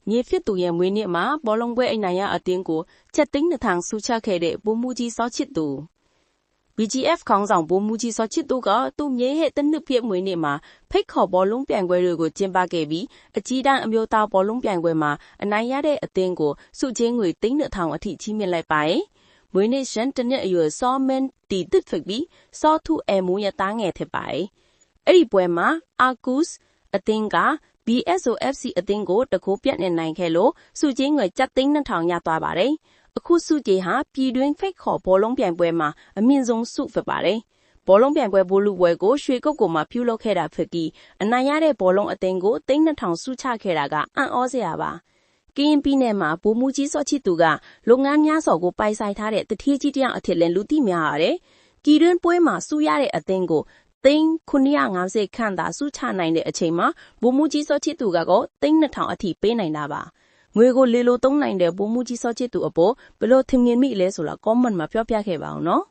မြေဖြစ်သူရဲ့မွေးနေ့မှာဘောလုံးပွဲအနိုင်ရအသင်းကိုချက်သိန်းနှစ်ထောင်ဆုချခဲ့တဲ့ဗိုလ်မှူးကြီးစောချစ်သူ BGF ခေါင်းဆောင်ဗိုလ်မှူးကြီးစောချစ်သူကသူ့မြေရဲ့တနစ်ပြည့်မွေးနေ့မှာဖိတ်ခေါ်ဘောလုံးပြိုင်ပွဲတွေကိုကျင်းပခဲ့ပြီးအကြီးတန်းအမျိုးသားဘောလုံးပြိုင်ပွဲမှာအနိုင်ရတဲ့အသင်းကိုဆုကြေးငွေသိန်း2000အထိချီးမြှင့်လိုက်ပါတယ်။မွေးနေ့ရှင်တနစ်အရွယ်စောမင်းတီတစ်ဖက်ပြီးစောထုအဲမူရဲ့တားငယ်ဖြစ်ပါတယ်။အဲ့ဒီပွဲမှာအာကူစ်အသင်းကBSOFC အသင်းကိုတကိုးပြတ်နေနိုင်ခဲ့လို့စုချင်းငွေကျပ်သိန်း2000ရသွားပါတယ်။အခုစုကြေးဟာပြည်တွင်းဖိတ်ခေါ်ဘောလုံးပြိုင်ပွဲမှာအမြင့်ဆုံးစုဖြစ်ပါတယ်။ဘောလုံးပြိုင်ပွဲဘောလူပွဲကိုရွှေကုတ်ကိုမှပြုလုပ်ခဲ့တာဖြစ်ပြီးအနိုင်ရတဲ့ဘောလုံးအသင်းကိုသိန်း2000စုချခဲ့တာကအံ့ဩစရာပါ။ကရင်ပြည်နယ်မှာဗိုလ်မှူးကြီးစောချစ်သူကလုပ်ငန်းများစွာကိုပိုင်ဆိုင်ထားတဲ့တတိကြီးတယောက်အထက်လည်းလူသိများရတယ်။ပြည်တွင်းပွဲမှာစုရတဲ့အသင်းကိုသိန်း950ခန့်သာစုချနိုင်တဲ့အချိန်မှာဗိုလ်မှူးကြီးစောချစ်သူကတော့သိန်း2000အထိပေးနိုင်တာပါငွေကိုလေလိုသုံးနိုင်တဲ့ဗိုလ်မှူးကြီးစောချစ်သူအပေါ်ဘယ်လိုထင်မြင်မိလဲဆိုတာ comment မှာပြောပြခဲ့ပါအောင်နော်